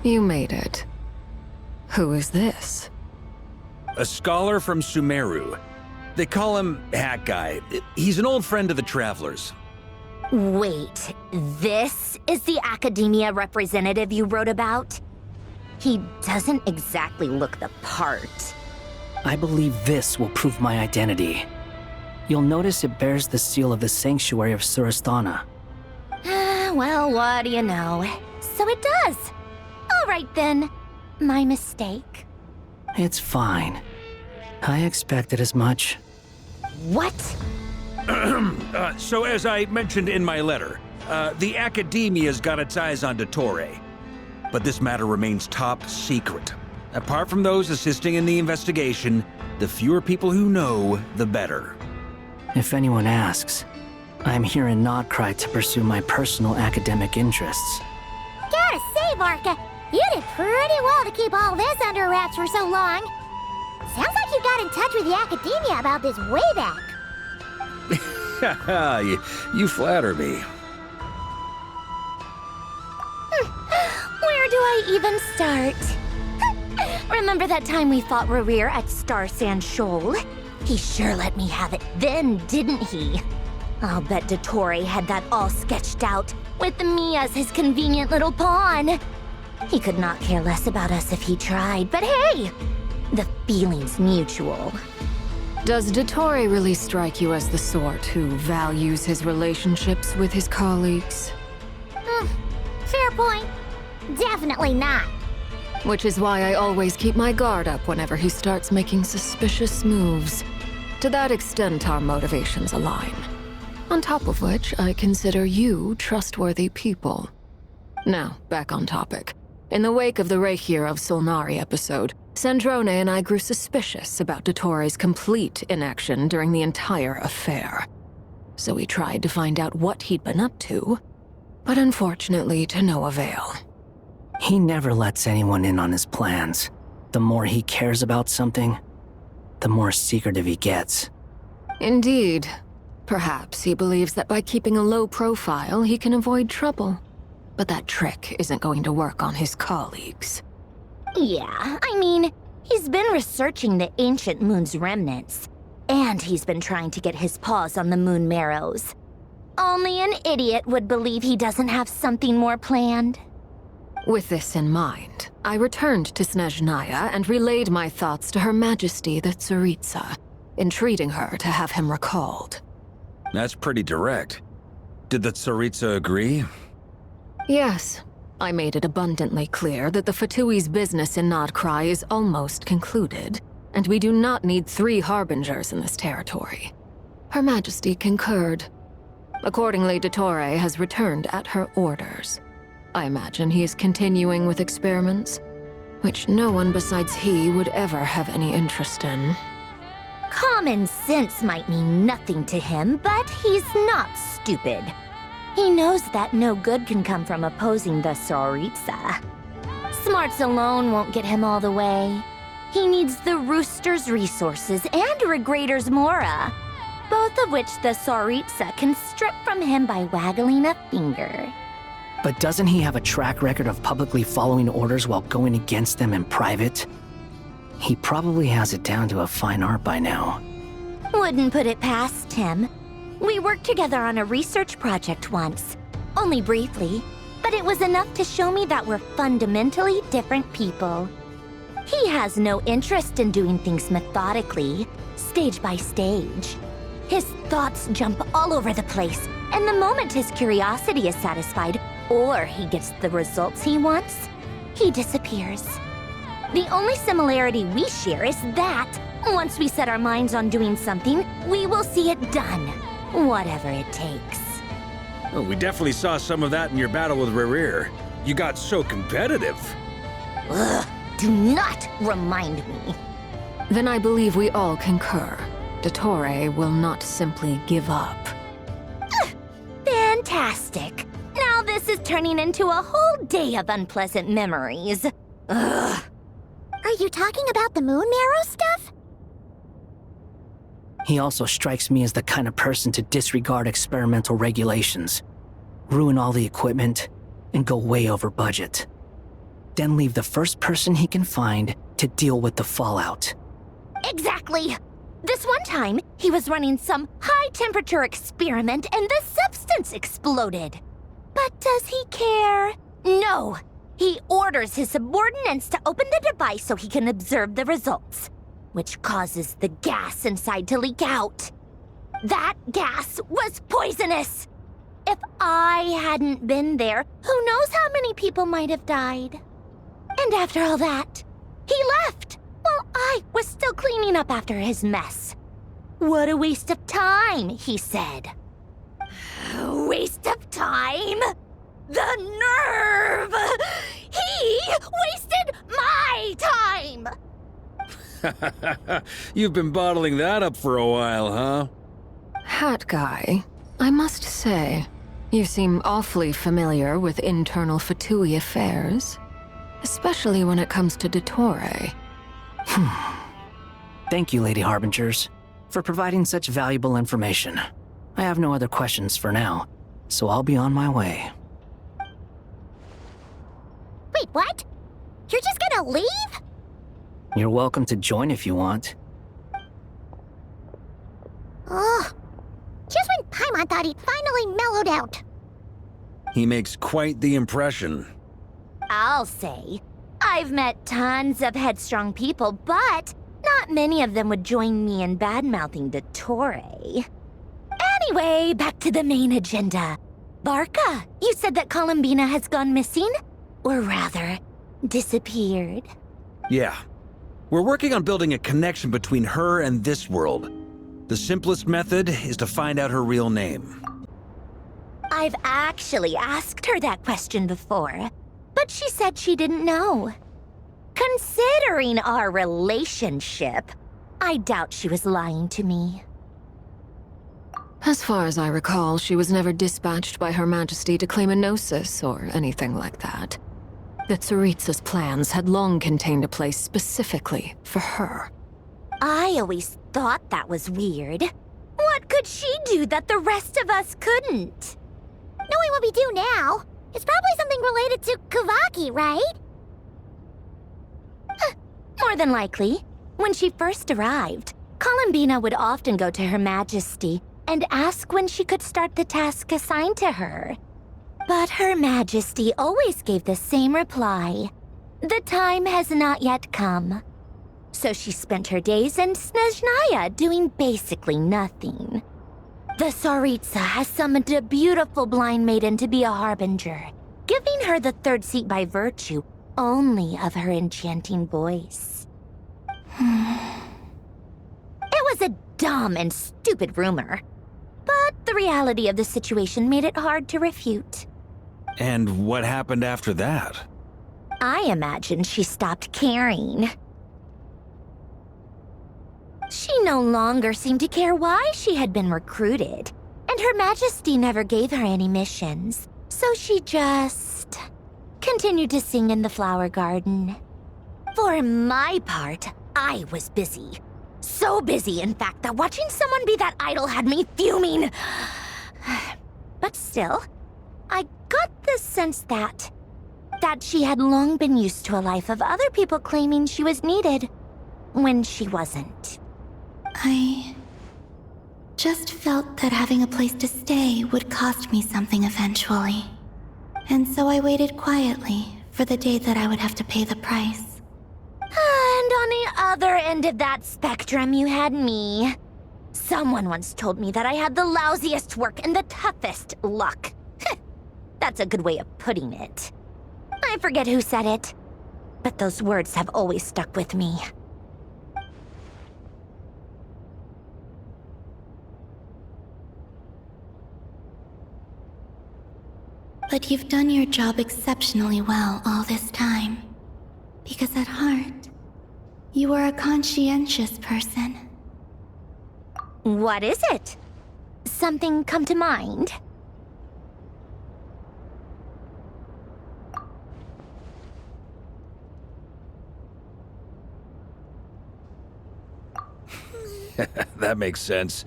You made it. Who is this? A scholar from Sumeru. They call him Hat Guy. He's an old friend of the Travelers. Wait, this is the academia representative you wrote about? He doesn't exactly look the part. I believe this will prove my identity. You'll notice it bears the seal of the Sanctuary of Surasthana. Well, what do you know? So it does. All right then. My mistake. It's fine. I expected as much. What? So as I mentioned in my letter, the Academia's got its eyes on Dottore. But this matter remains top secret. Apart from those assisting in the investigation, the fewer people who know, the better. If anyone asks, I'm here in Notcry to pursue my personal academic interests. Gotta say, Marka, you did pretty well to keep all this under wraps for so long. Sounds like you got in touch with the academia about this way back. You flatter me. Where do I even start? Remember that time we fought Rerir at Star Sand Shoal? He sure let me have it then, didn't he? I'll bet Dottore had that all sketched out, with me as his convenient little pawn. He could not care less about us if he tried, but hey! The feeling's mutual. Does Dottore really strike you as the sort who values his relationships with his colleagues? Fair point. Definitely not. Which is why I always keep my guard up whenever he starts making suspicious moves. To that extent, our motivations align. On top of which, I consider you trustworthy people. Now, back on topic. In the wake of the Reikir of Solnari episode, Sandrone and I grew suspicious about Dottore's complete inaction during the entire affair. So we tried to find out what he'd been up to, but unfortunately to no avail. He never lets anyone in on his plans. The more he cares about something, the more secretive he gets. Indeed. Perhaps he believes that by keeping a low profile, he can avoid trouble. But that trick isn't going to work on his colleagues. Yeah, I mean, he's been researching the ancient moon's remnants. And he's been trying to get his paws on the moon marrows. Only an idiot would believe he doesn't have something more planned. With this in mind, I returned to Snezhnaya and relayed my thoughts to Her Majesty the Tsaritsa, entreating her to have him recalled. That's pretty direct. Did the Tsaritsa agree? Yes. I made it abundantly clear that the Fatui's business in Notcry is almost concluded, and we do not need 3 harbingers in this territory. Her Majesty concurred. Accordingly, Dottore has returned at her orders. I imagine he is continuing with experiments, which no one besides he would ever have any interest in. Common sense might mean nothing to him, but he's not stupid. He knows that no good can come from opposing the Tsaritsa. Smarts alone won't get him all the way. He needs the Rooster's resources and Regrator's Mora, both of which the Tsaritsa can strip from him by waggling a finger. But doesn't he have a track record of publicly following orders while going against them in private? He probably has it down to a fine art by now. Wouldn't put it past him. We worked together on a research project once. Only briefly, but it was enough to show me that we're fundamentally different people. He has no interest in doing things methodically, stage by stage. His thoughts jump all over the place, and the moment his curiosity is satisfied, or he gets the results he wants, he disappears. The only similarity we share is that, once we set our minds on doing something, we will see it done, whatever it takes. Well, we definitely saw some of that in your battle with Rerir. You got so competitive. Ugh, do not remind me. Then I believe we all concur. Dottore will not simply give up. Fantastic. Now this is turning into a whole day of unpleasant memories. Ugh. Are you talking about the moon marrow stuff? He also strikes me as the kind of person to disregard experimental regulations, ruin all the equipment, and go way over budget. then leave the first person he can find to deal with the fallout. Exactly! This one time, he was running some high-temperature experiment and the substance exploded. But does he care? No! He orders his subordinates to open the device so he can observe the results, which causes the gas inside to leak out. That gas was poisonous! If I hadn't been there, who knows how many people might have died. And after all that, he left while I was still cleaning up after his mess. What a waste of time, he said. Waste of time? The nerve! He wasted my time! You've been bottling that up for a while, huh? Hat guy, I must say, you seem awfully familiar with internal Fatui affairs. Especially when it comes to Dottore. Thank you, Lady Harbingers, for providing such valuable information. I have no other questions for now, so I'll be on my way. Wait, what? You're just gonna leave? You're welcome to join if you want. Ugh. Just when Paimon thought he'd finally mellowed out. He makes quite the impression. I'll say, I've met tons of headstrong people, but not many of them would join me in bad-mouthing Dottore. Anyway, back to the main agenda. Barca, you said that Columbina has gone missing? Or rather, disappeared. Yeah. We're working on building a connection between her and this world. The simplest method is to find out her real name. I've actually asked her that question before, but she said she didn't know. Considering our relationship, I doubt she was lying to me. As far as I recall, she was never dispatched by Her Majesty to claim a gnosis or anything like that. The Tsaritsa's plans had long contained a place specifically for her. I always thought that was weird. What could she do that the rest of us couldn't? Knowing what we do now, it's probably something related to Kavaki, right? More than likely. When she first arrived, Columbina would often go to Her Majesty and ask when she could start the task assigned to her. But Her Majesty always gave the same reply. The time has not yet come. So she spent her days in Snezhnaya doing basically nothing. The Tsaritsa has summoned a beautiful blind maiden to be a harbinger, giving her the third seat by virtue only of her enchanting voice. It was a dumb and stupid rumor, but the reality of the situation made it hard to refute. And what happened after that? I imagine she stopped caring. She no longer seemed to care why she had been recruited, and Her Majesty never gave her any missions, so she just continued to sing in the flower garden. For my part, I was busy. So busy, in fact, that watching someone be that idol had me fuming. But still, I got the sense that she had long been used to a life of other people claiming she was needed when she wasn't. I just felt that having a place to stay would cost me something eventually. And so I waited quietly for the day that I would have to pay the price. And on the other end of that spectrum, you had me. Someone once told me that I had the lousiest work and the toughest luck. That's a good way of putting it. I forget who said it, but those words have always stuck with me. But you've done your job exceptionally well all this time. Because at heart, you are a conscientious person. What is it? Something come to mind? That makes sense.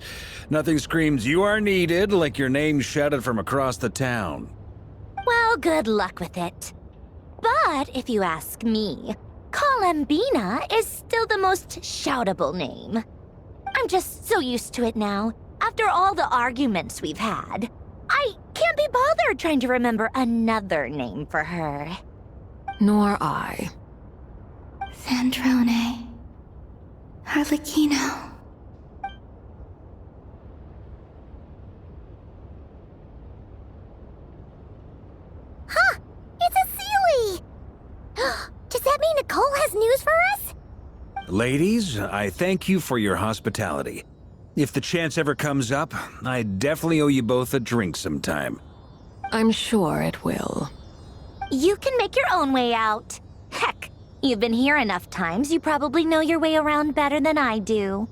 Nothing screams you are needed like your name shouted from across the town. Well, good luck with it. But if you ask me, Kalambina is still the most shoutable name. I'm just so used to it now, after all the arguments we've had. I can't be bothered trying to remember another name for her. Nor I. Sandrone. Harlequino. Huh! It's a Sealy! Does that mean Nicole has news for us? Ladies, I thank you for your hospitality. If the chance ever comes up, I definitely owe you both a drink sometime. I'm sure it will. You can make your own way out. Heck, you've been here enough times, you probably know your way around better than I do.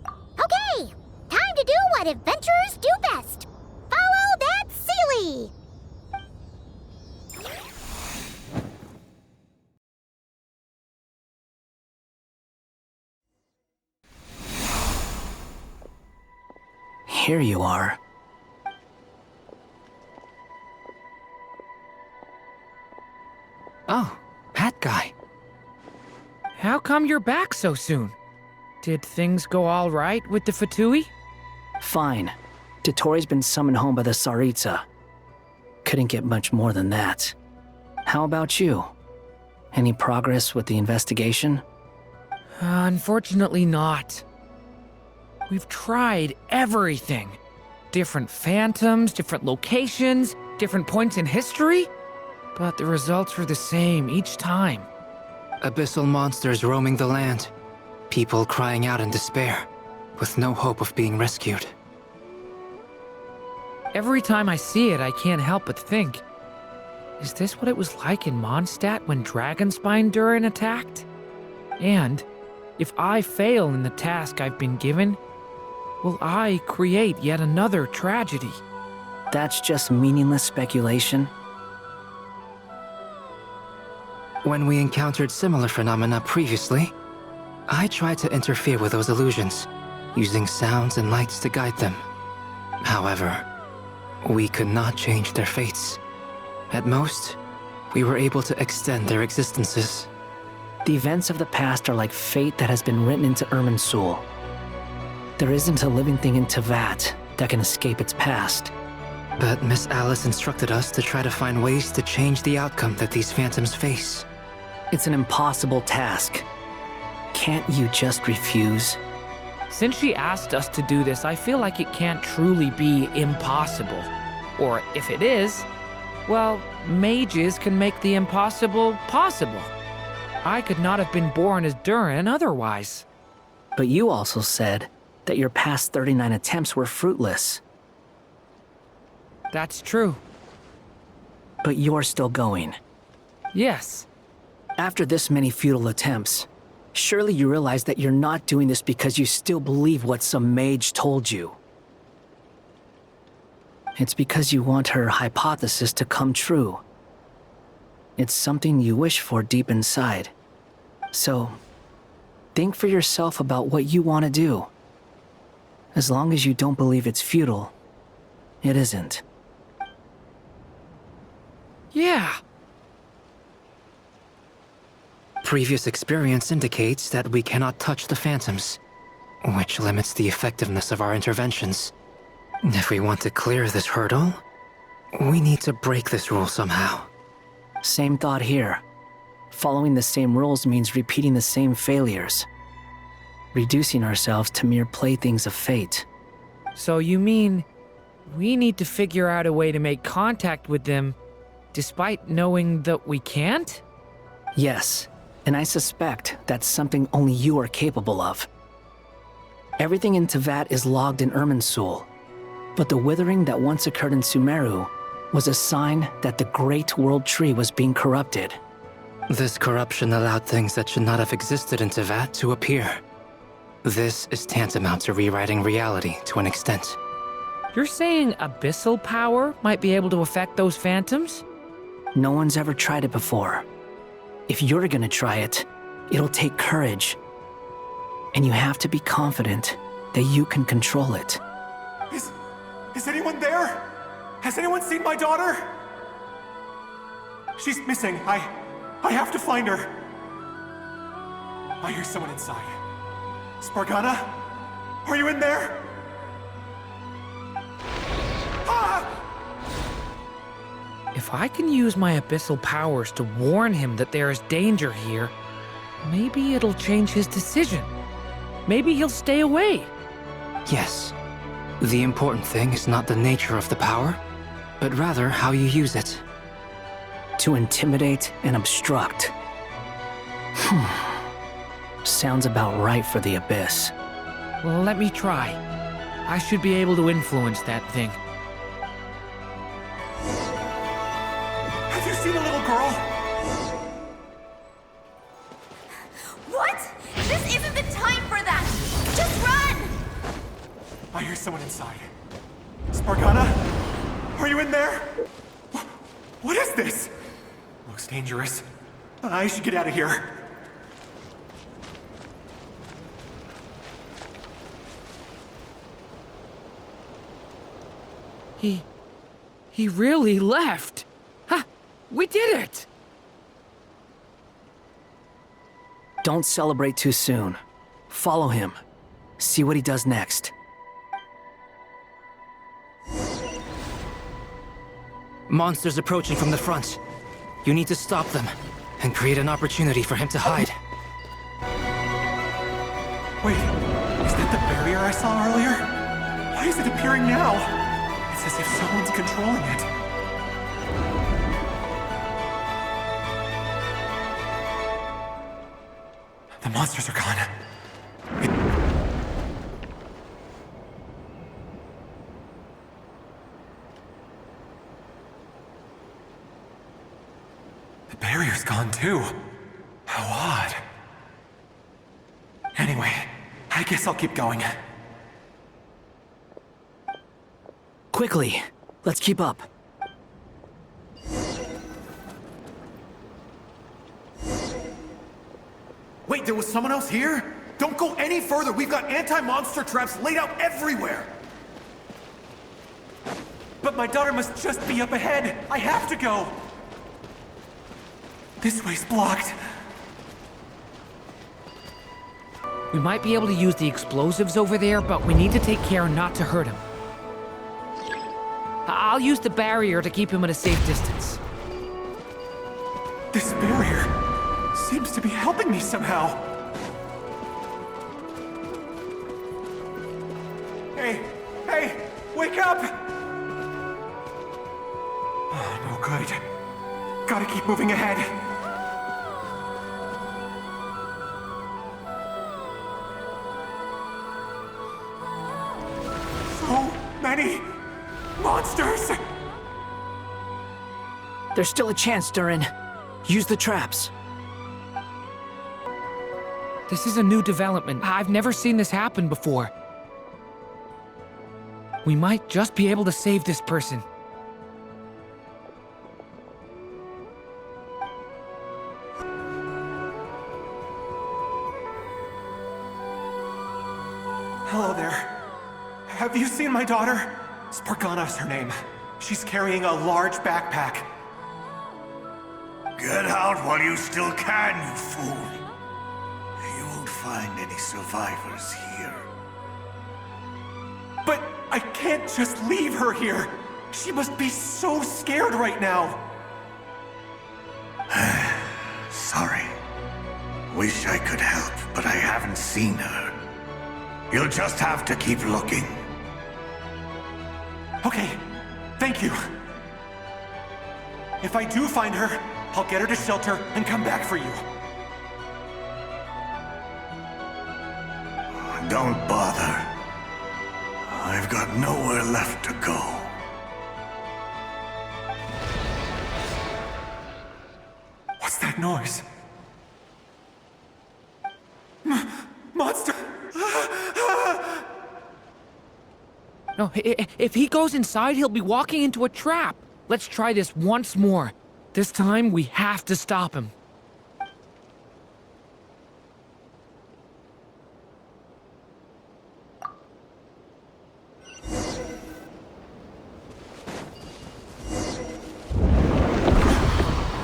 Okay! Time to do what adventurers do best! Follow that Sealy! Here you are. Oh, that guy. How come you're back so soon? Did things go all right with the Fatui? Fine. Dottore been summoned home by the Tsaritsa. Couldn't get much more than that. How about you? Any progress with the investigation? Unfortunately not. We've tried everything. Different phantoms, different locations, different points in history. But the results were the same each time. Abyssal monsters roaming the land. People crying out in despair, with no hope of being rescued. Every time I see it, I can't help but think, is this what it was like in Mondstadt when Dragonspine Durin attacked? And if I fail in the task I've been given, will I create yet another tragedy? That's just meaningless speculation. When we encountered similar phenomena previously, I tried to interfere with those illusions, using sounds and lights to guide them. However, we could not change their fates. At most, we were able to extend their existences. The events of the past are like fate that has been written into Irminsul. There isn't a living thing in Teyvat that can escape its past. But Miss Alice instructed us to try to find ways to change the outcome that these phantoms face. It's an impossible task. Can't you just refuse? Since she asked us to do this, I feel like it can't truly be impossible. Or if it is, well, mages can make the impossible possible. I could not have been born as Durin otherwise. But you also said that your past 39 attempts were fruitless. That's true. But you're still going. Yes. After this many futile attempts, surely you realize that you're not doing this because you still believe what some mage told you. It's because you want her hypothesis to come true. It's something you wish for deep inside. So, think for yourself about what you want to do. As long as you don't believe it's futile, it isn't. Yeah. Previous experience indicates that we cannot touch the phantoms, which limits the effectiveness of our interventions. If we want to clear this hurdle, we need to break this rule somehow. Same thought here. Following the same rules means repeating the same failures. Reducing ourselves to mere playthings of fate. So you mean we need to figure out a way to make contact with them despite knowing that we can't? Yes, and I suspect that's something only you are capable of. Everything in Teyvat is logged in Irminsul, but the withering that once occurred in Sumeru was a sign that the Great World Tree was being corrupted. This corruption allowed things that should not have existed in Teyvat to appear. This is tantamount to rewriting reality to an extent. You're saying abyssal power might be able to affect those phantoms? No one's ever tried it before. If you're gonna try it, it'll take courage. And you have to be confident that you can control it. Is anyone there? Has anyone seen my daughter? She's missing. I have to find her. I hear someone inside. Spargana? Are you in there? Ah! If I can use my abyssal powers to warn him that there is danger here, maybe it'll change his decision. Maybe he'll stay away. Yes. The important thing is not the nature of the power, but rather how you use it. To intimidate and obstruct. Sounds about right for the Abyss. Well, let me try. I should be able to influence that thing. Have you seen a little girl? What? This isn't the time for that! Just run! I hear someone inside. Spargana? Are you in there? What is this? Looks dangerous. I should get out of here. He really left. Ha! We did it! Don't celebrate too soon. Follow him. See what he does next. Monsters approaching from the front. You need to stop them and create an opportunity for him to hide. Wait, is that the barrier I saw earlier? Why is it appearing now? It's as if someone's controlling it. The monsters are gone. The barrier's gone too. How odd. Anyway, I guess I'll keep going. Quickly, let's keep up. Wait, there was someone else here? Don't go any further. We've got anti-monster traps laid out everywhere. But my daughter must just be up ahead. I have to go. This way's blocked. We might be able to use the explosives over there, but we need to take care not to hurt him. I'll use the barrier to keep him at a safe distance. This barrier seems to be helping me somehow. Hey, wake up! Oh, no good. Gotta keep moving ahead. So many monsters! There's still a chance, Durin. Use the traps. This is a new development. I've never seen this happen before. We might just be able to save this person. Hello there. Have you seen my daughter? Spargana's her name. She's carrying a large backpack. Get out while you still can, you fool. You won't find any survivors here. But I can't just leave her here. She must be so scared right now. Sorry. Wish I could help, but I haven't seen her. You'll just have to keep looking. Okay, thank you. If I do find her, I'll get her to shelter and come back for you. Don't bother. I've got nowhere left to go. What's that noise? Monster! No, if he goes inside, he'll be walking into a trap. Let's try this once more. This time, we have to stop him.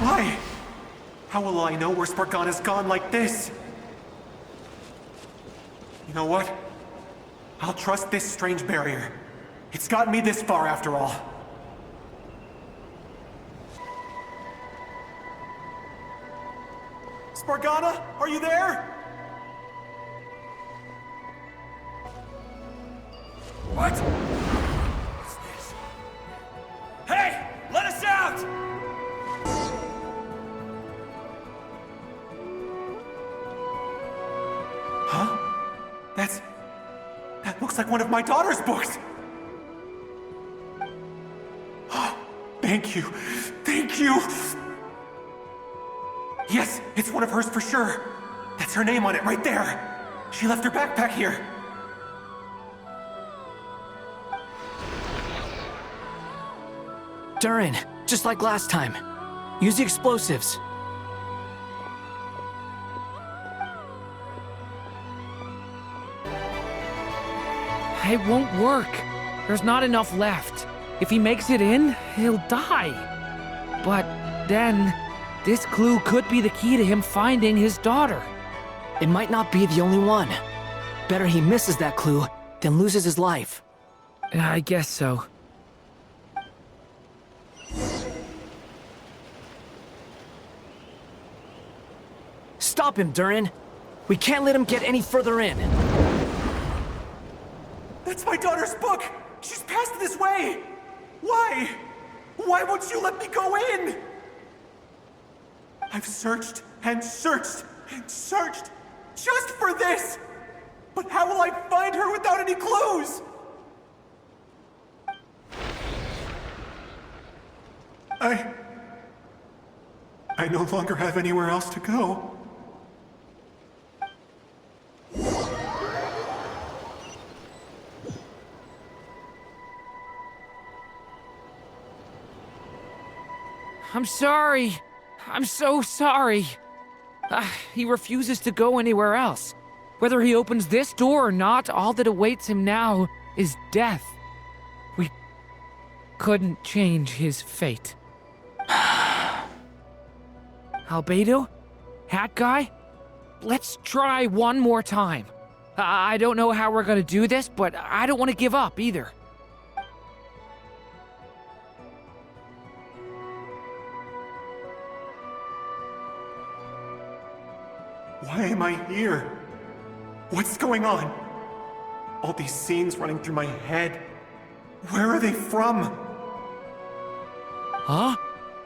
What? How will I know where Spargana's gone like this? You know what? I'll trust this strange barrier. It's gotten me this far after all. Spargana, are you there? What? What's this? Hey! Let us out! Huh? That looks like one of my daughter's books! Thank you. Thank you! Yes, it's one of hers for sure. That's her name on it right there. She left her backpack here. Durin, just like last time. Use the explosives. It won't work. There's not enough left. If he makes it in, he'll die. But then, this clue could be the key to him finding his daughter. It might not be the only one. Better he misses that clue than loses his life. I guess so. Stop him, Durin. We can't let him get any further in. That's my daughter's book! She's passed this way! Why? Why won't you let me go in? I've searched and searched and searched just for this! But how will I find her without any clues? I no longer have anywhere else to go. I'm sorry. I'm so sorry. He refuses to go anywhere else. Whether he opens this door or not, all that awaits him now is death. We couldn't change his fate. Albedo? Hat Guy? Let's try one more time. I don't know how we're gonna do this, but I don't want to give up either. Why am I here? What's going on? All these scenes running through my head. Where are they from? Huh?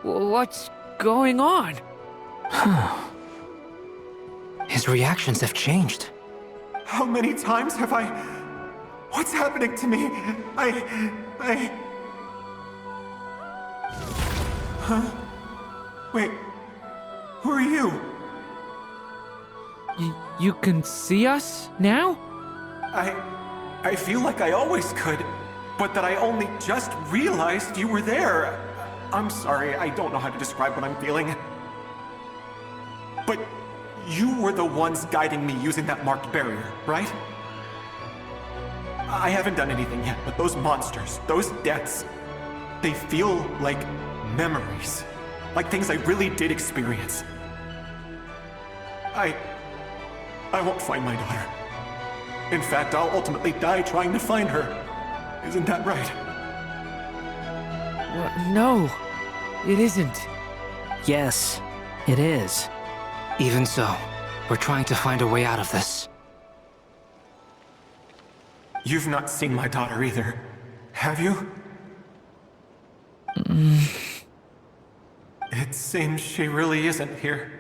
What's going on? His reactions have changed. How many times have I... What's happening to me? Huh? Wait. Who are you? You can see us now? I feel like I always could, but that I only just realized you were there. I'm sorry, I don't know how to describe what I'm feeling. But you were the ones guiding me using that marked barrier, right? I haven't done anything yet, but those monsters, those deaths, they feel like memories. Like things I really did experience. I won't find my daughter. In fact, I'll ultimately die trying to find her. Isn't that right? No, it isn't. Yes, it is. Even so, we're trying to find a way out of this. You've not seen my daughter either, have you? It seems she really isn't here.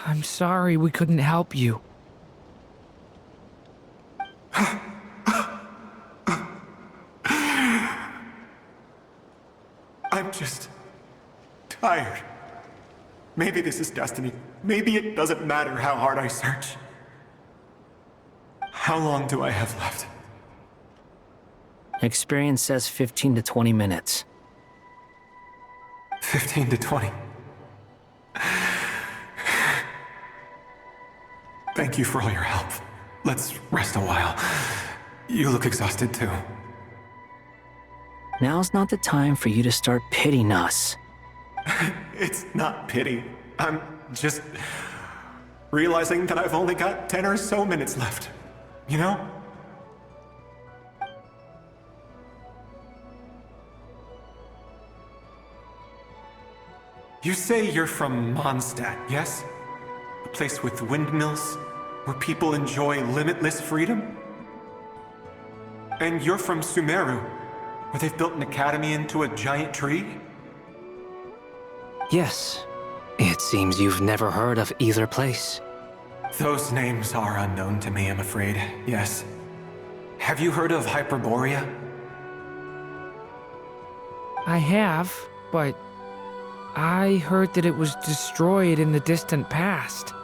I'm sorry we couldn't help you. I'm just tired. Maybe this is destiny. Maybe it doesn't matter how hard I search. How long do I have left? Experience says 15 to 20 minutes. 15 to 20. Thank you for all your help. Let's rest a while. You look exhausted too. Now's not the time for you to start pitying us. It's not pity. I'm just realizing that I've only got 10 or so minutes left. You know? You say you're from Mondstadt, yes? A place with windmills, where people enjoy limitless freedom? And you're from Sumeru, where they've built an academy into a giant tree? Yes. It seems you've never heard of either place. Those names are unknown to me, I'm afraid, yes. Have you heard of Hyperborea? I have, but I heard that it was destroyed in the distant past.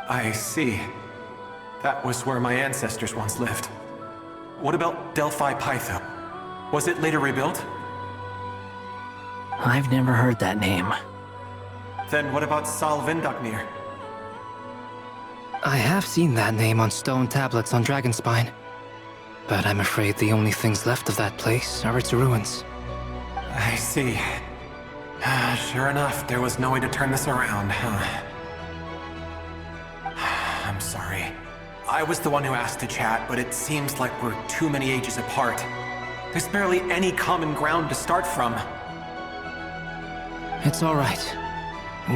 I see. That was where my ancestors once lived. What about Delphi Pytho? Was it later rebuilt? I've never heard that name. Then what about Sal Vindaknir? I have seen that name on stone tablets on Dragonspine. But I'm afraid the only things left of that place are its ruins. I see. Sure enough, there was no way to turn this around, huh? I'm sorry. I was the one who asked to chat, but it seems like we're too many ages apart. There's barely any common ground to start from. It's all right.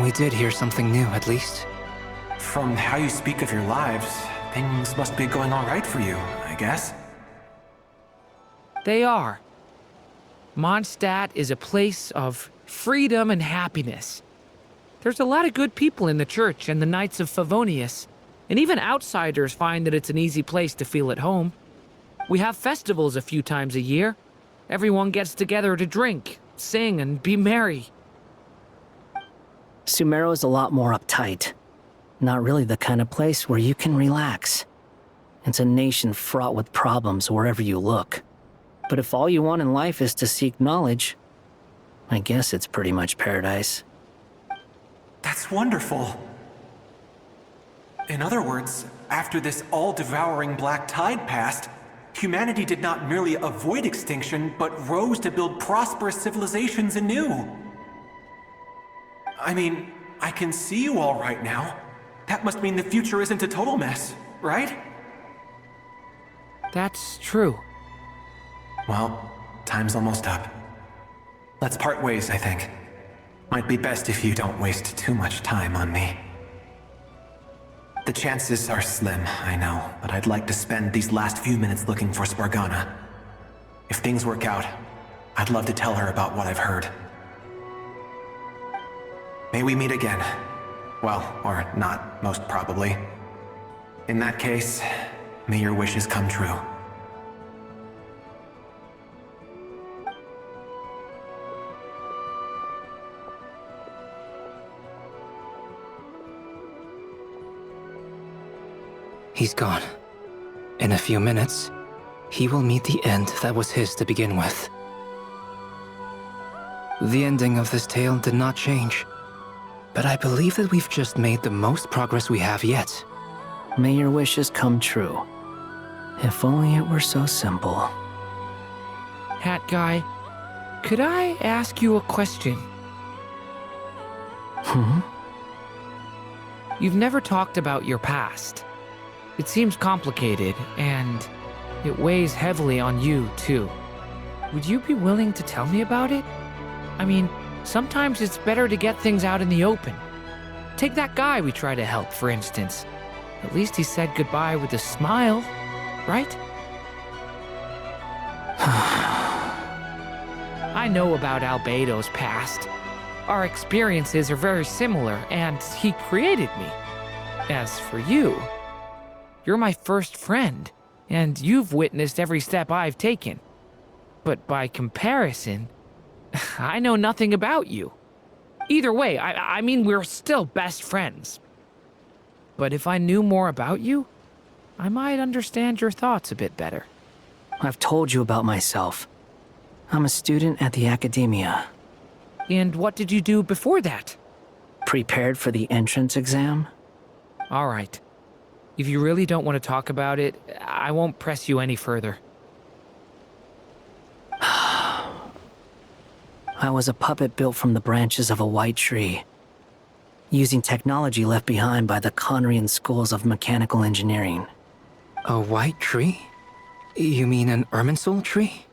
We did hear something new, at least. From how you speak of your lives, things must be going all right for you, I guess. They are. Mondstadt is a place of freedom and happiness. There's a lot of good people in the church and the Knights of Favonius, and even outsiders find that it's an easy place to feel at home. We have festivals a few times a year. Everyone gets together to drink, sing, and be merry. Sumeru is a lot more uptight. Not really the kind of place where you can relax. It's a nation fraught with problems wherever you look. But if all you want in life is to seek knowledge, I guess it's pretty much paradise. That's wonderful. In other words, after this all-devouring black tide passed, humanity did not merely avoid extinction, but rose to build prosperous civilizations anew. I mean, I can see you all right now. That must mean the future isn't a total mess, right? That's true. Well, time's almost up. Let's part ways, I think. Might be best if you don't waste too much time on me. The chances are slim, I know, but I'd like to spend these last few minutes looking for Spargana. If things work out, I'd love to tell her about what I've heard. May we meet again. Well, or not, most probably. In that case, may your wishes come true. He's gone. In a few minutes, he will meet the end that was his to begin with. The ending of this tale did not change, but I believe that we've just made the most progress we have yet. May your wishes come true. If only it were so simple. Hat Guy, could I ask you a question? You've never talked about your past. It seems complicated, and it weighs heavily on you, too. Would you be willing to tell me about it? I mean, sometimes it's better to get things out in the open. Take that guy we try to help, for instance. At least he said goodbye with a smile, right? I know about Albedo's past. Our experiences are very similar, and he created me. As for you, you're my first friend, and you've witnessed every step I've taken. But by comparison, I know nothing about you. Either way, I mean, we're still best friends. But if I knew more about you, I might understand your thoughts a bit better. I've told you about myself. I'm a student at the academia. And what did you do before that? Prepared for the entrance exam? All right. If you really don't want to talk about it, I won't press you any further. I was a puppet built from the branches of a white tree, using technology left behind by the Conrian schools of mechanical engineering. A white tree? You mean an Irminsul tree?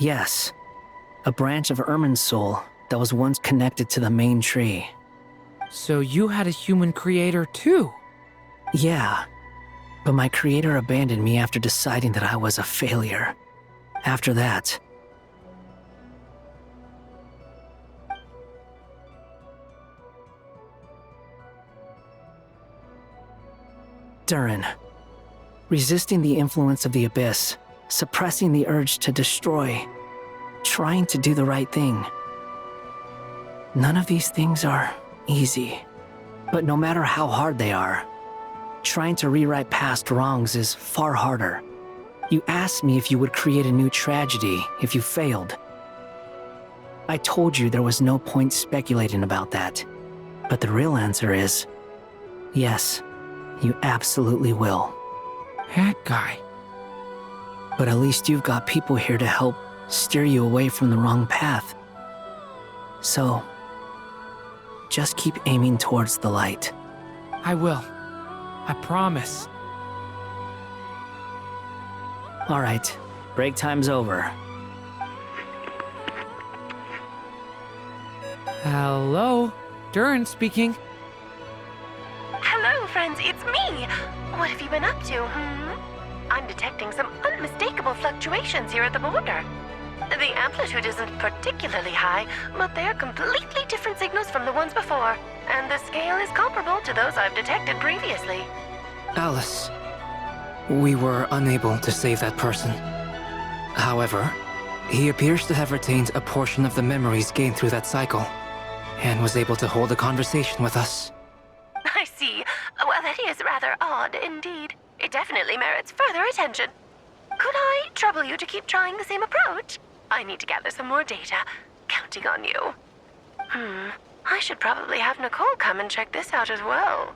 Yes, a branch of Irminsul that was once connected to the main tree. So you had a human creator too? Yeah, but my creator abandoned me after deciding that I was a failure. After that, Durin, resisting the influence of the Abyss, suppressing the urge to destroy, trying to do the right thing. None of these things are easy, but no matter how hard they are, trying to rewrite past wrongs is far harder. You asked me if you would create a new tragedy if you failed. I told you there was no point speculating about that, but the real answer is, yes, you absolutely will. That guy. But at least you've got people here to help steer you away from the wrong path. So, just keep aiming towards the light. I will. I promise. All right, break time's over. Hello? Durin speaking. Hello, friends, it's me! What have you been up to, I'm detecting some unmistakable fluctuations here at the border. The amplitude isn't particularly high, but they're completely different signals from the ones before, and the scale is comparable to those I've detected previously. Alice, we were unable to save that person. However, he appears to have retained a portion of the memories gained through that cycle, and was able to hold a conversation with us. I see. Well, that is rather odd indeed. It definitely merits further attention. Could I trouble you to keep trying the same approach? I need to gather some more data. Counting on you. I should probably have Nicole come and check this out as well.